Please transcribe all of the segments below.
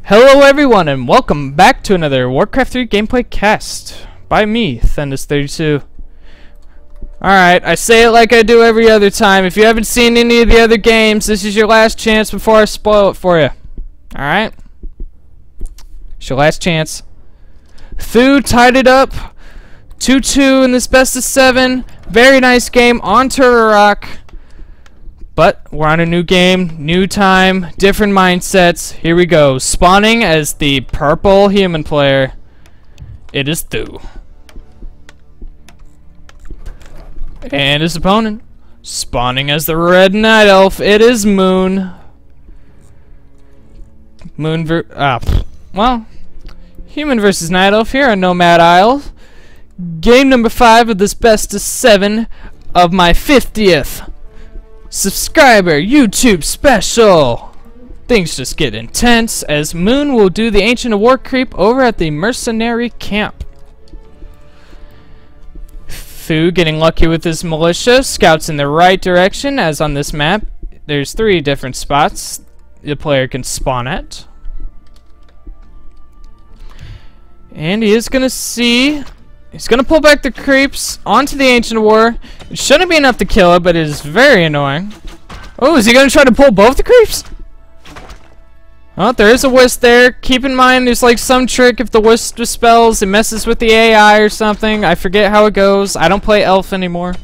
Hello everyone and welcome back to another Warcraft 3 gameplay cast by me, Th00. Alright, I say it like I do every other time. If you haven't seen any of the other games, this is your last chance before I spoil it for you. Alright? It's your last chance. Th00 tied it up 2-2 in this best of 7. Very nice game on Turtle Rock. But we're on a new game, new time, different mindsets. Here we go. Spawning as the purple human player. It is Th00. And his opponent. Spawning as the red night elf. It is Moon. Well, human versus night elf here on Nomad Isle. Game number 5 of this best of 7 of my 50th. Subscriber YouTube special. Things just get intense as Moon will do the Ancient of War creep over at the mercenary camp. Th00 getting lucky with his militia, scouts in the right direction, as on this map there's 3 different spots the player can spawn at. And he is gonna see. He's gonna pull back the creeps onto the Ancient War. It shouldn't be enough to kill it, but it is very annoying. Oh, is he gonna try to pull both the creeps? Oh, there is a wisp there. Keep in mind, there's like some trick if the wisp dispels, it messes with the AI or something. I forget how it goes. I don't play elf anymore.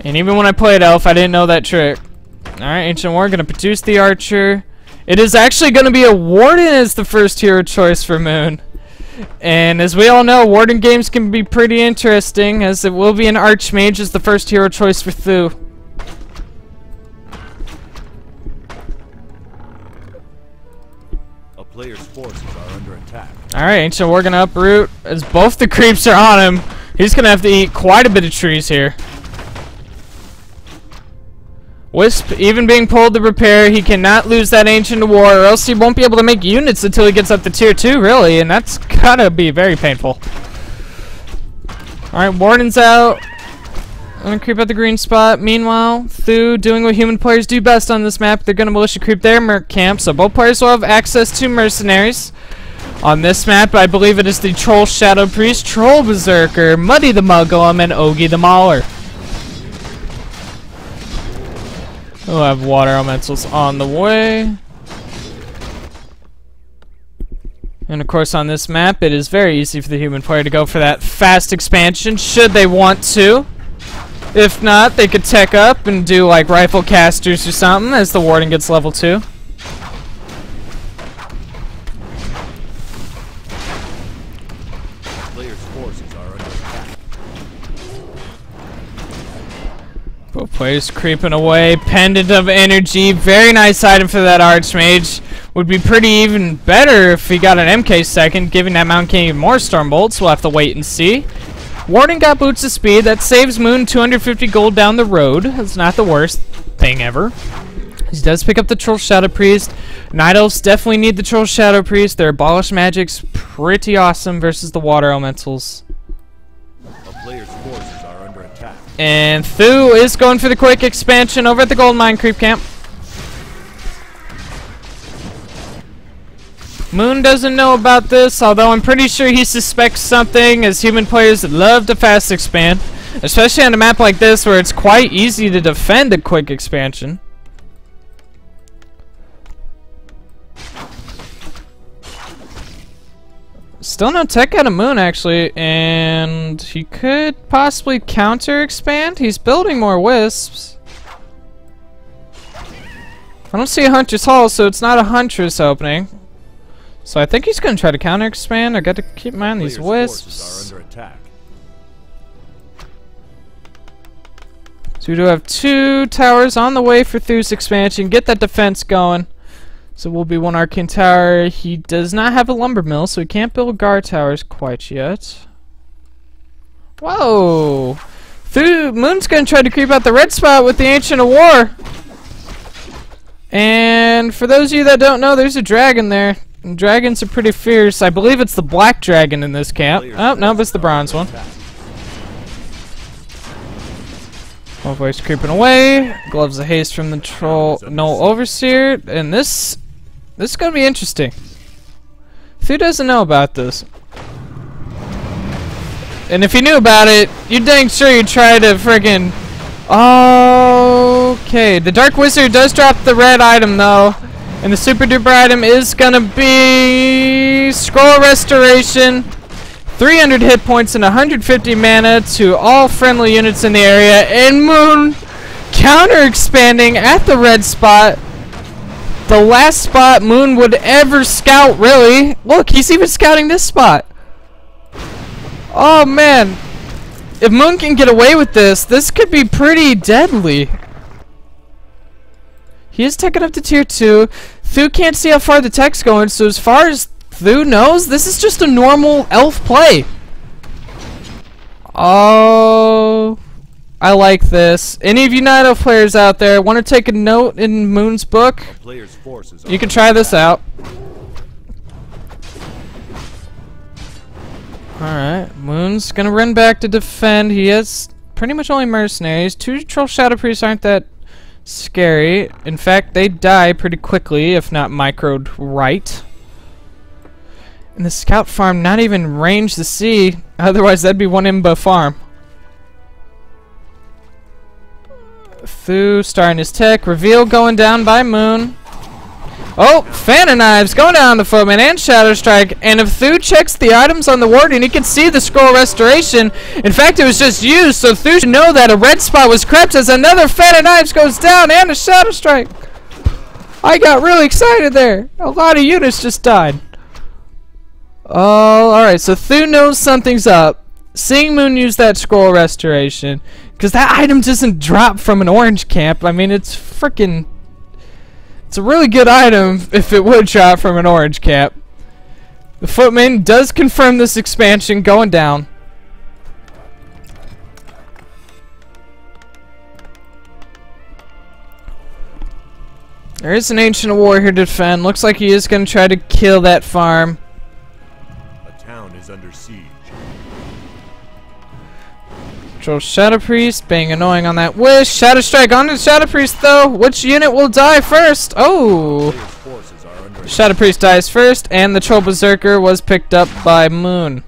And even when I played elf, I didn't know that trick. Alright, Ancient War gonna produce the archer. It is actually gonna be a warden as the first hero choice for Moon. And as we all know, warden games can be pretty interesting, as it will be an archmage as the first hero choice for Th00. A player's forces are under attack. Alright, Ancient War gonna uproot as both the creeps are on him. He's gonna have to eat quite a bit of trees here. Wisp even being pulled to repair. He cannot lose that Ancient War, or else he won't be able to make units until he gets up to tier 2, really, and that's gotta be very painful. Alright, Warden's out. I'm gonna creep out the green spot. Meanwhile, Th00 doing what human players do best on this map. They're gonna militia creep their merc camp, so both players will have access to mercenaries. On this map, I believe it is the Troll Shadow Priest, Troll Berserker, Muddy the Mugglum, and Ogie the Mauler. We'll have water elementals on the way. And of course on this map it is very easy for the human player to go for that fast expansion should they want to. If not, they could tech up and do like rifle casters or something as the warden gets level 2. Player's forces are under attack. Both players creeping away. Pendant of Energy. Very nice item for that Archmage. Would be pretty even better if he got an MK second, giving that Mount King even more Storm Bolts. We'll have to wait and see. Warden got Boots of Speed. That saves Moon 250 gold down the road. That's not the worst thing ever. He does pick up the Troll Shadow Priest. Night Elves definitely need the Troll Shadow Priest. Their Abolish Magic's pretty awesome versus the Water Elementals. A player's forces are under attack. And Th00 is going for the quick expansion over at the Gold Mine Creep Camp. Moon doesn't know about this, although I'm pretty sure he suspects something, as human players love to fast expand. Especially on a map like this where it's quite easy to defend a quick expansion. Still no tech out of Moon, actually, and he could possibly counter expand. He's building more wisps. I don't see a Hunter's Hall, so it's not a Huntress opening. So I think he's going to try to counter expand. I got to keep in mind these wisps. Are under attack. So we do have 2 towers on the way for Th00's expansion. Get that defense going. So we'll be 1 Arcane Tower. He does not have a lumber mill, so he can't build guard towers quite yet. Whoa! Moon's gonna try to creep out the red spot with the Ancient of War. And for those of you that don't know, there's a dragon there. And dragons are pretty fierce. I believe it's the black dragon in this camp. Oh, no, it's the bronze one. Overweigh's creeping away. Gloves of Haste from the Troll. No Overseer. And this This is gonna be interesting. Who doesn't know about this? And if you knew about it, you're dang sure you'd try to friggin'... Okay, the Dark Wizard does drop the red item though. And the super duper item is gonna be... Scroll Restoration. 300 hit points and 150 mana to all friendly units in the area. And Moon counter expanding at the red spot. The last spot Moon would ever scout, really. Look, he's even scouting this spot. Oh man. If Moon can get away with this, this could be pretty deadly. He is taking up to tier 2. Th00 can't see how far the tech's going, so as far as Th00 knows, this is just a normal elf play. Oh, I like this. Any of you Night Elf players out there want to take a note in Moon's book? You can try this out. Alright, Moon's gonna run back to defend. He has pretty much only mercenaries. 2 Troll Shadow Priests aren't that scary. In fact, they die pretty quickly if not microed right. And the scout farm not even range to see, otherwise that'd be one imbo farm. Th00 starting his tech, reveal going down by Moon. Oh, Fan of Knives going down the Footman and Shadow Strike, and if Th00 checks the items on the Warden, he can see the Scroll Restoration. In fact, it was just used, so Th00 should know that a red spot was crept as another Fan of Knives goes down and a Shadow Strike. I got really excited there. A lot of units just died. Oh, alright, so Th00 knows something's up. Seeing Moon use that Scroll Restoration, because that item doesn't drop from an orange camp. I mean, it's freaking... It's a really good item if it would drop from an orange camp. The Footman does confirm this expansion going down. There is an Ancient of War here to defend. Looks like he is going to try to kill that farm. A town is under siege. Control Shadow Priest, being annoying on that wish. Shadow Strike onto the Shadow Priest though. Which unit will die first? Oh! Shadow Priest dies first, and the Troll Berserker was picked up by Moon.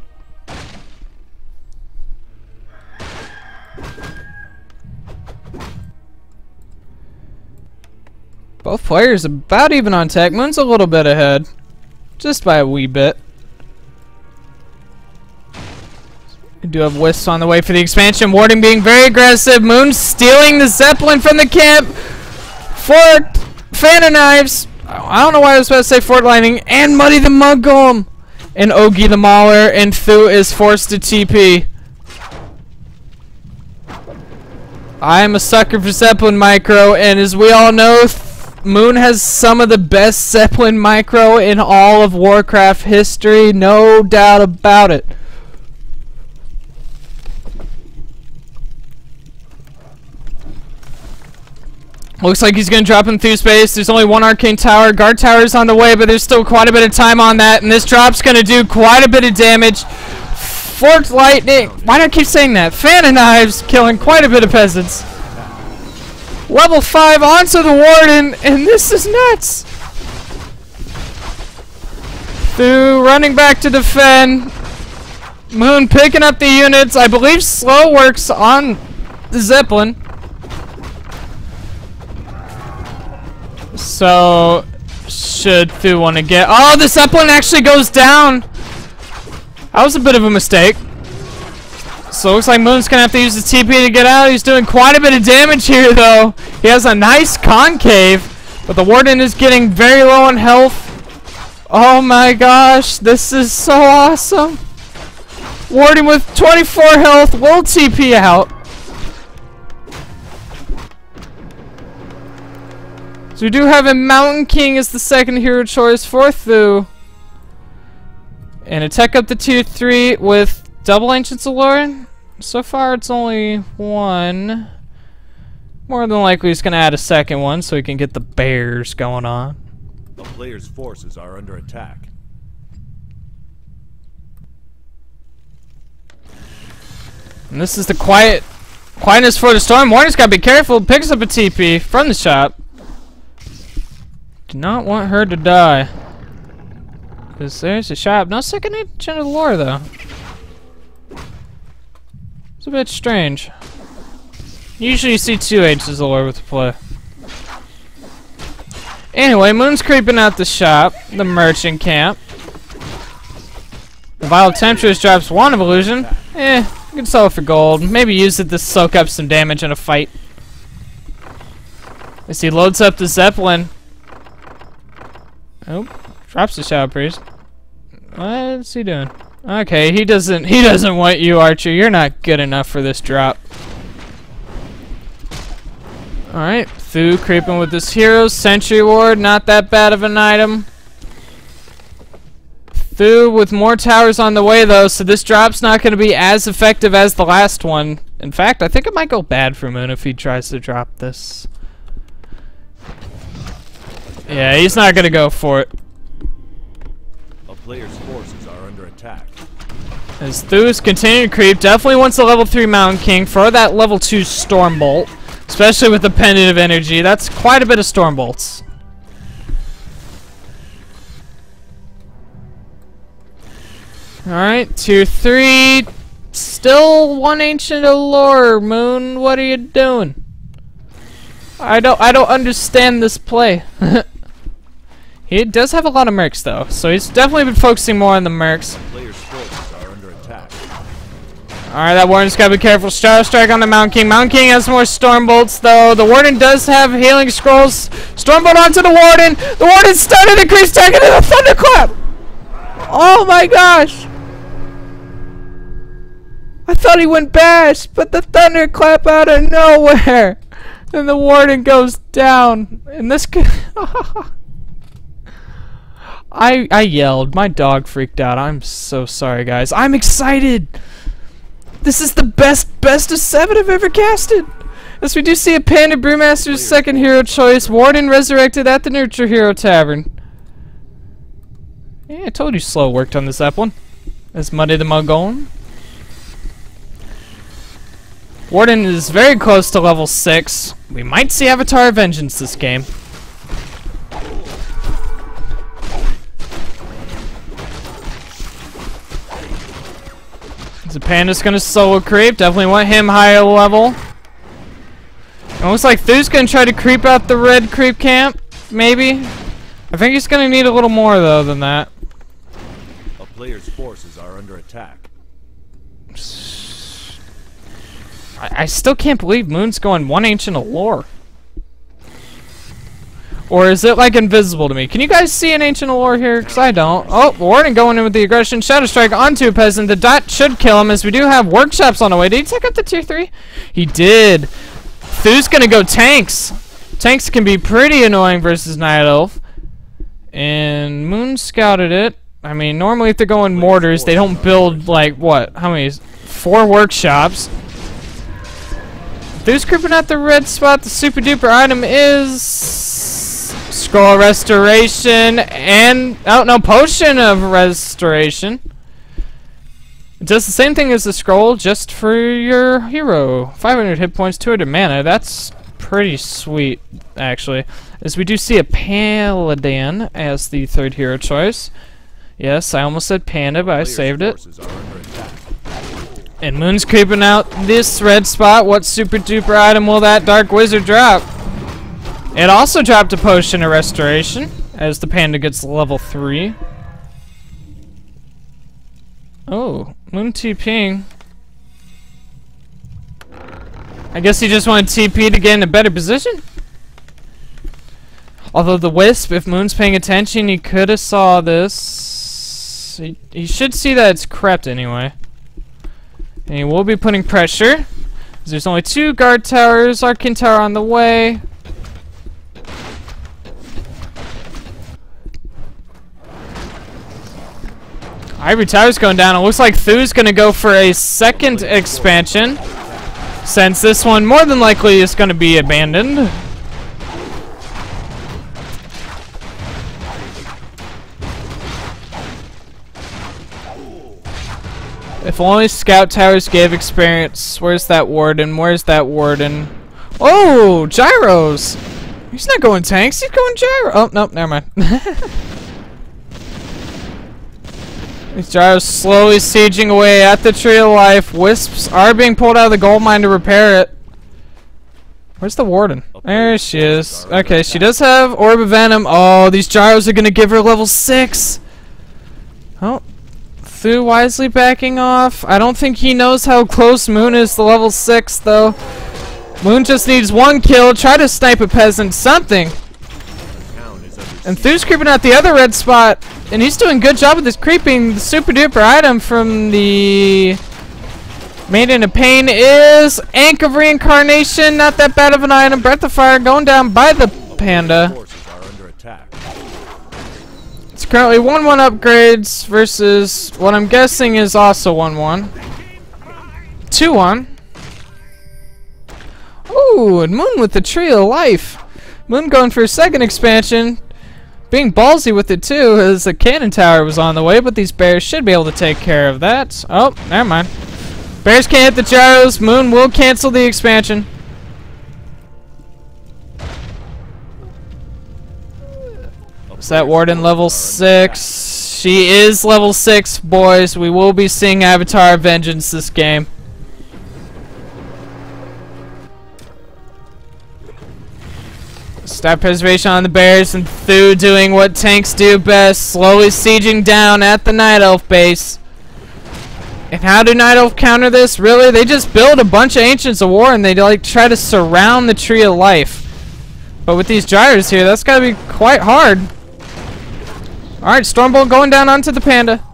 Both players about even on tech. Moon's a little bit ahead. Just by a wee bit. We do have Wisps on the way for the expansion. Warden being very aggressive. Moon stealing the Zeppelin from the camp. For Fan of Knives. I don't know why I was about to say Fort Lightning. And Muddy the Mud Golem. And Ogi the Mauler. And Th00 is forced to TP. I am a sucker for Zeppelin Micro. And as we all know, Moon has some of the best Zeppelin Micro in all of Warcraft history. No doubt about it. Looks like he's going to drop him through space. There's only one Arcane Tower. Guard Tower is on the way, but there's still quite a bit of time on that. And this drop's going to do quite a bit of damage. Fort Lightning. Why do I keep saying that? Fan of Knives killing quite a bit of peasants. Level 5 onto the Warden. And this is nuts. Th00 running back to defend. Moon picking up the units. I believe slow works on the Zeppelin. So, should Th00 want to get... Oh, the Zeppelin actually goes down! That was a bit of a mistake. So, looks like Moon's going to have to use his TP to get out. He's doing quite a bit of damage here, though. He has a nice concave, but the Warden is getting very low on health. Oh my gosh, this is so awesome. Warden with 24 health will TP out. So we do have a Mountain King as the second hero choice for Th00. And a tech up to tier 3 with double Ancients of Lore. So far it's only one. More than likely he's going to add a second one so he can get the bears going on. The player's forces are under attack. And this is the quietness for the storm. Warden's got to be careful. Picks up a TP from the shop. Do not want her to die. Because there's a shop. No second agent of the lore, though. It's a bit strange. Usually you see 2 agents of the lore with the play. Anyway, Moon's creeping out the shop, the merchant camp. The Vial of Temptress drops Wand of Illusion. You can sell it for gold. Maybe use it to soak up some damage in a fight. As he loads up the Zeppelin. Oh, drops the Shadow Priest. What's he doing? Okay, he doesn't want you, Archer. You're not good enough for this drop. Alright, Th00 creeping with this hero. Sentry Ward, not that bad of an item. Th00 with more towers on the way though, so this drop's not going to be as effective as the last one. In fact, I think it might go bad for Moon if he tries to drop this. Yeah, he's not going to go for it. A player's forces are under attack. As Th00's continuing to creep, definitely wants a level 3 Mountain King for that level 2 Stormbolt. Especially with the Pendant of Energy, that's quite a bit of Stormbolts. Alright, tier 3. Still 1 Ancient of Lore. Moon, what are you doing? I don't understand this play. He does have a lot of mercs though, so he's definitely been focusing more on the mercs. Players' forces are under attack. Alright, that Warden's gotta be careful. Shadow Strike on the Mountain King. Mountain King has more Stormbolts though. The Warden does have Healing Scrolls. Stormbolt onto the Warden. The Warden's stunned and increased attack into the Thunderclap! Oh my gosh! I thought he went bash, but the Thunderclap out of nowhere! And the Warden goes down. And this I yelled. My dog freaked out. I'm so sorry, guys. I'm excited! This is the best of 7 I've ever casted! As we do see a Panda Brewmaster's second hero choice. Warden resurrected at the Nurture Hero Tavern. Yeah, I told you slow worked on this Zeppelin. As Muddy the Mugon. Warden is very close to level 6. We might see Avatar of Vengeance this game. The Panda's gonna solo creep. Definitely want him higher level. It looks like Th00's gonna try to creep out the red creep camp. Maybe. I think he's gonna need a little more though than that. A player's forces are under attack. I still can't believe Moon's going 1 Ancient of Lore. Or is it like invisible to me? Can you guys see an Ancient of Lore here? Because I don't. Oh, Warden going in with the aggression. Shadow Strike onto a Peasant. The dot should kill him as we do have workshops on the way. Did he take out the tier 3? He did. Th00's gonna go tanks. Tanks can be pretty annoying versus Night Elf. And Moon scouted it. I mean, normally if they're going mortars, they don't build like, what? How many? 4 workshops. Th00's creeping out the red spot. The super duper item is Scroll Restoration and Potion of Restoration. It does the same thing as the scroll, just for your hero. 500 hit points, 200 mana. That's pretty sweet, actually. As we do see a Paladin as the 3rd hero choice. Yes, I almost said Panda, but I saved it. And Moon's creeping out this red spot. What super duper item will that Dark Wizard drop? It also dropped a Potion of Restoration as the Panda gets level 3. Oh, Moon TPing. I guess he just wanted TP to get in a better position. Although the Wisp, if Moon's paying attention, he could have saw this. He should see that it's crept anyway. And he will be putting pressure. There's only 2 guard towers, Arcane Tower on the way. Ivory Tower's going down. It looks like Th00's gonna go for a second expansion, since this one more than likely is gonna be abandoned. If only Scout Towers gave experience. Where's that Warden? Where's that Warden? Oh, Gyros! He's not going tanks, he's going gyro. Oh, nope, never mind. These gyros slowly sieging away at the Tree of Life. Wisps are being pulled out of the gold mine to repair it. Where's the warden? There she is. Okay, she does have Orb of Venom. Oh, these gyros are gonna give her level 6. Oh. Th00 wisely backing off. I don't think he knows how close Moon is to level 6, though. Moon just needs 1 kill. Try to snipe a peasant. Something. And Th00's creeping out the other red spot. And he's doing a good job with this creeping. The super duper item from the Maiden of Pain is Ank of Reincarnation. Not that bad of an item. Breath of Fire going down by the panda. It's currently 1-1 upgrades versus what I'm guessing is also 1-1. 2-1. Ooh, and Moon with the Tree of Life. Moon going for a second expansion. Being ballsy with it too, as the cannon tower was on the way, but these bears should be able to take care of that. Oh, never mind. Bears can't hit the gyros. Moon will cancel the expansion. Is that warden level 6? She is level 6, boys. We will be seeing Avatar Vengeance this game. Stat preservation on the bears, and Th00 doing what tanks do best, slowly sieging down at the Night Elf base. And how do Night Elf counter this? Really? They just build a bunch of Ancients of War and they like try to surround the Tree of Life. But with these gyros here, that's gotta be quite hard. Alright, Stormbolt going down onto the panda.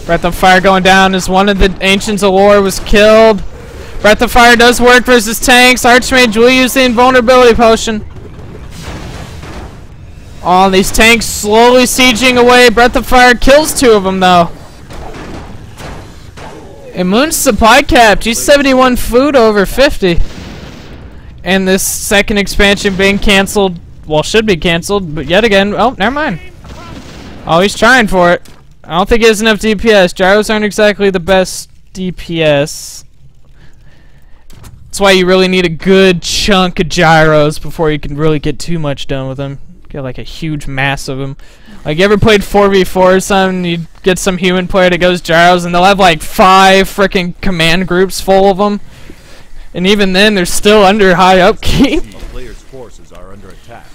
Breath of Fire going down as one of the Ancients of War was killed. Breath of Fire does work versus tanks. Archmage will use the invulnerability potion. Oh, these tanks slowly sieging away. Breath of Fire kills 2 of them though. And Moon's supply capped. She's 71 food over 50. And this second expansion being cancelled. Well, should be cancelled, but yet again, oh, never mind. Oh, he's trying for it. I don't think he has enough DPS. Gyros aren't exactly the best DPS. That's why you really need a good chunk of gyros before you can really get too much done with them. Get like a huge mass of them. Like, you ever played 4v4 or something? You get some human player that goes gyros and they'll have like 5 freaking command groups full of them. And even then, they're still under high upkeep. A player's forces are under attack.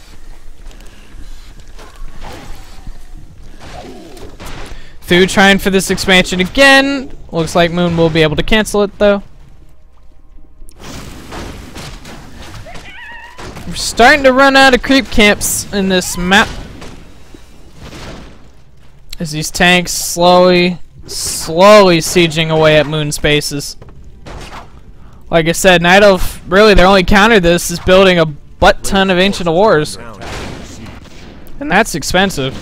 Th00 trying for this expansion again. Looks like Moon will be able to cancel it though. We're starting to run out of creep camps in this map. As these tanks slowly sieging away at Moon's bases. Like I said, Night Elf, really their only counter to this is building a butt ton of Ancient of Wars. And that's expensive.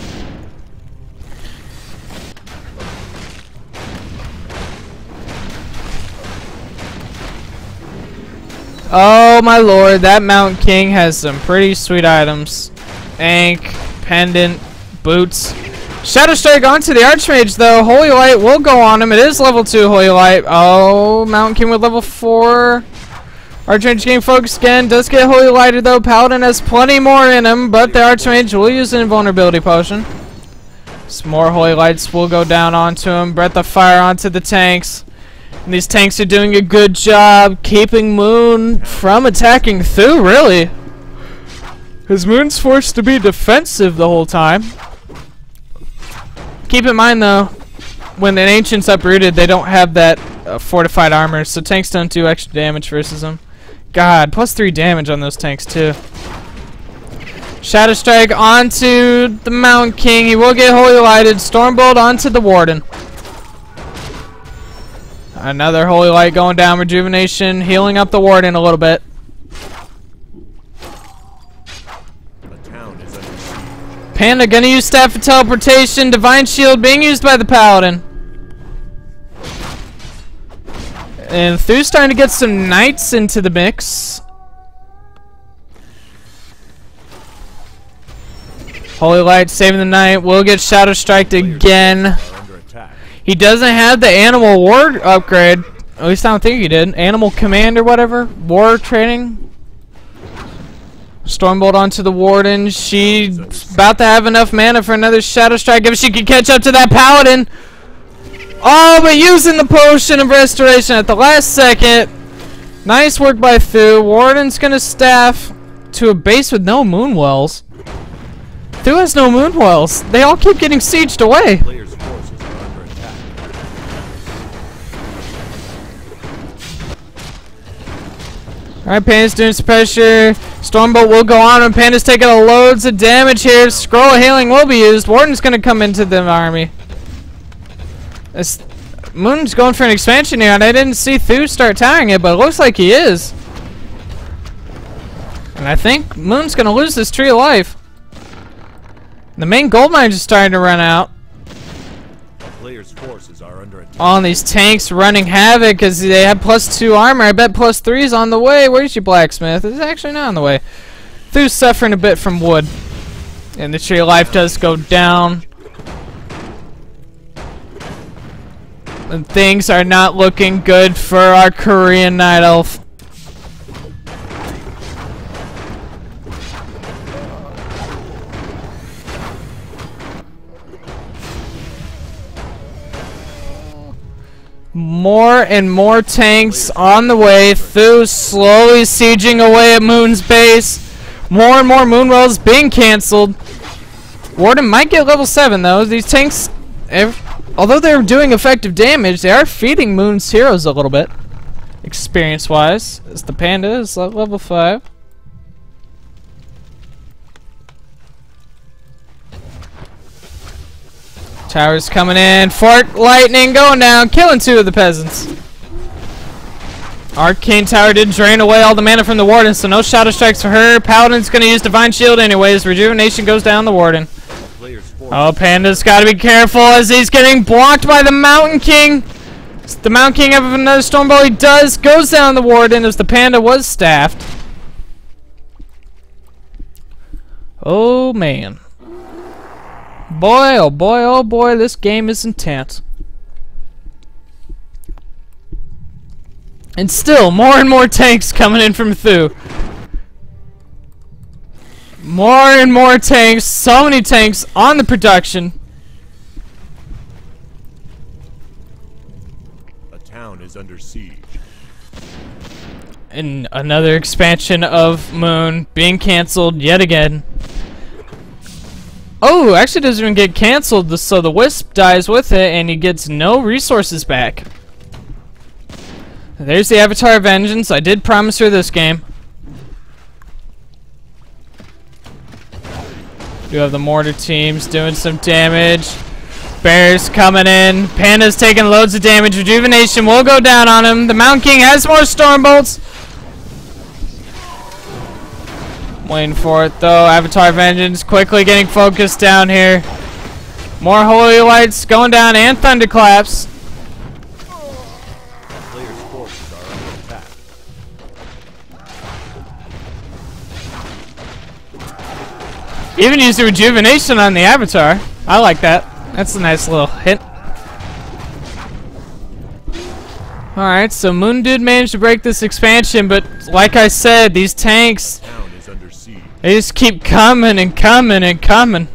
Oh my lord, that Mountain King has some pretty sweet items. Ank, pendant, boots. Shadow Strike onto the Archmage though. Holy Light will go on him. It is level 2 Holy Light. Oh, Mountain King with level 4. Archmage getting focused again. Does get Holy Lighted though. Paladin has plenty more in him, but the Archmage will use an invulnerability potion. Some more Holy Lights will go down onto him. Breath of Fire onto the tanks. And these tanks are doing a good job keeping Moon from attacking Th00, really. Because Moon's forced to be defensive the whole time. Keep in mind though, when the Ancient's uprooted, they don't have that fortified armor, so tanks don't do extra damage versus them. God, +3 damage on those tanks too. Shadow Strike onto the Mountain King. He will get Holy Lighted. Stormbolt onto the Warden. Another Holy Light going down. Rejuvenation, healing up the Warden a little bit. Panda gonna use Staff of Teleportation. Divine Shield being used by the Paladin. And Th00's starting to get some Knights into the mix. Holy Light saving the Knight. Will get Shadow Striked again. He doesn't have the Animal War upgrade. At least I don't think he did. Animal Command or whatever. War training. Stormbolt onto the Warden. She's about to have enough mana for another Shadow Strike if she can catch up to that Paladin. Oh, but using the Potion of Restoration at the last second. Nice work by Th00. Warden's gonna staff to a base with no Moonwells. Th00 has no Moonwells. They all keep getting sieged away. Players' forces are under attack. Alright, Panda's doing some pressure. Stormbolt will go on, and Panda's taking loads of damage here. Scroll of Healing will be used. Warden's gonna come into the army. Moon's going for an expansion here, and I didn't see Th00 start towering it, but it looks like he is. And I think Moon's gonna lose this Tree of Life. The main gold mines are starting to run out. Players' forces are under attack. On these tanks running havoc because they have +2 armor. I bet +3's on the way. Where's your blacksmith? It's actually not on the way. Th00's suffering a bit from wood. And the Tree of Life does go down. And things are not looking good for our Korean Night Elf. More and more tanks on the way. Th00 slowly sieging away at Moon's base. More and more Moonwells being cancelled. Warden might get level 7 though. These tanks, although they're doing effective damage, they are feeding Moon's heroes a little bit, experience-wise. As the Panda is at level 5. Towers coming in. Fork lightning going down, killing 2 of the peasants. Arcane Tower did drain away all the mana from the Warden, so no Shadow Strikes for her. Paladin's gonna use Divine Shield anyways. Rejuvenation goes down the Warden. Oh, Panda's gotta be careful as he's getting blocked by the Mountain King. Does the Mountain King have another Stormbolt? He does. Goes down the Warden as the Panda was staffed. Oh man. Boy, oh boy, this game is intense. And still, more and more tanks coming in from Th00. More and more tanks, so many tanks on the production. A town is under siege. And another expansion of Moon being cancelled yet again. Oh, actually doesn't even get cancelled, so the Wisp dies with it and he gets no resources back. There's the Avatar of Vengeance. I did promise her this game. Do have the mortar teams doing some damage. Bears coming in. Panda's taking loads of damage. Rejuvenation will go down on him. The Mountain King has more Stormbolts. Waiting for it though. Avatar Vengeance quickly getting focused down here. More Holy Lights going down and Thunderclaps. Players' forces are under attack. Even use the Rejuvenation on the Avatar. I like that. That's a nice little hint. Alright, so Moon did manage to break this expansion, but like I said, these tanks, Town is under siege. they just keep coming and coming and coming.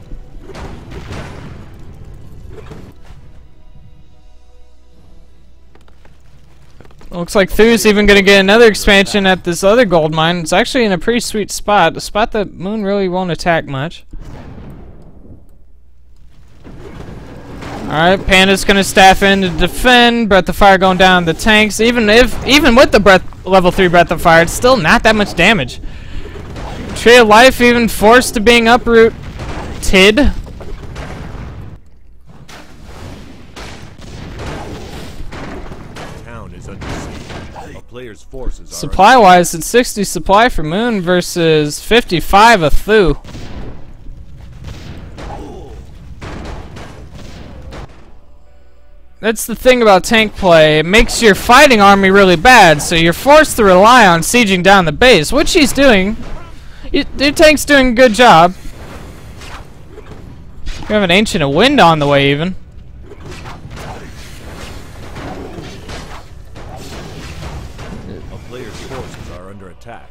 Looks like Th00's even going to get another expansion at this other gold mine. It's actually in a pretty sweet spot. A spot that Moon really won't attack much. Alright, Panda's going to staff in to defend. Breath of Fire going down the tanks. Even with the level 3 Breath of Fire, it's still not that much damage. Tree of Life even forced to being uprooted. Town is under siege. A player's forces are Supply-wise, it's 60 supply for Moon versus 55 of Th00. That's the thing about tank play. It makes your fighting army really bad, so you're forced to rely on sieging down the base, which he's doing. Your tank's doing a good job. You have an Ancient of Wind on the way, even. A player's forces are under attack.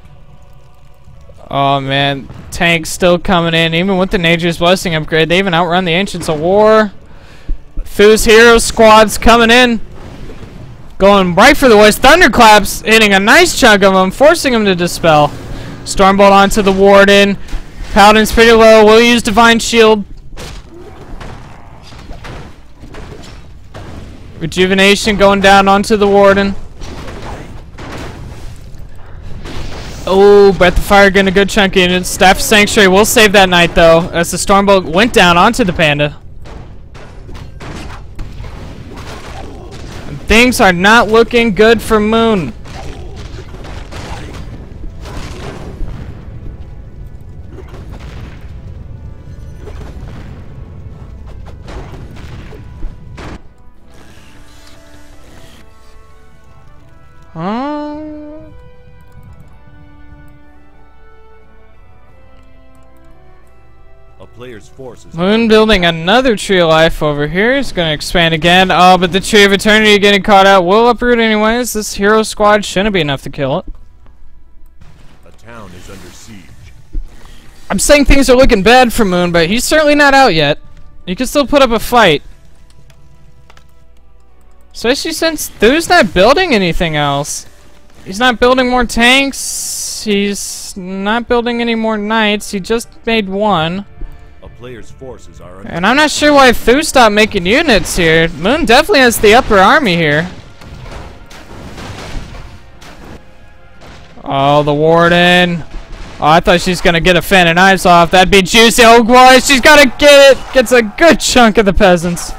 Oh man, tanks still coming in, even with the Nature's Blessing upgrade. They even outrun the Ancients of War. Th00's hero squad's coming in. Going right for the West. Thunderclaps hitting a nice chunk of them, forcing them to dispel. Stormbolt onto the Warden. Paladin's pretty low. We'll use Divine Shield. Rejuvenation going down onto the Warden. Oh, Breath of Fire getting a good chunk in it. Staff of Sanctuary will save that knight though, as the Stormbolt went down onto the Panda. And things are not looking good for Moon. A player's force is Moon building another Tree of Life over here. It's going to expand again. Oh, but the Tree of Eternity getting caught out will uproot anyways. This hero squad shouldn't be enough to kill it. a town is under siege. I'm saying things are looking bad for Moon, but he's certainly not out yet. He can still put up a fight. Especially since Th00's not building anything else. He's not building more tanks. He's not building any more knights. He just made one. A player's forces are under And I'm not sure why Th00 stopped making units here. Moon definitely has the upper army here. Oh, the Warden. Oh, I thought she's gonna get a fan of knives off. That'd be juicy. Oh boy, she's gotta get it. Gets a good chunk of the peasants.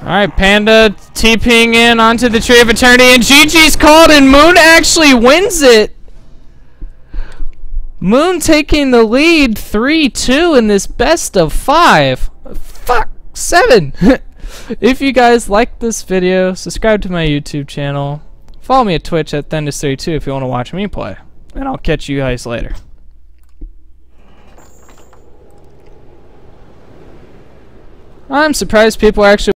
Alright, Panda TPing in onto the Tree of Eternity, and GG's called, and Moon actually wins it! Moon taking the lead 3-2 in this best of 5. Fuck, 7! If you guys liked this video, subscribe to my YouTube channel. Follow me at Twitch at Th00 if you want to watch me play. And I'll catch you guys later. I'm surprised people actually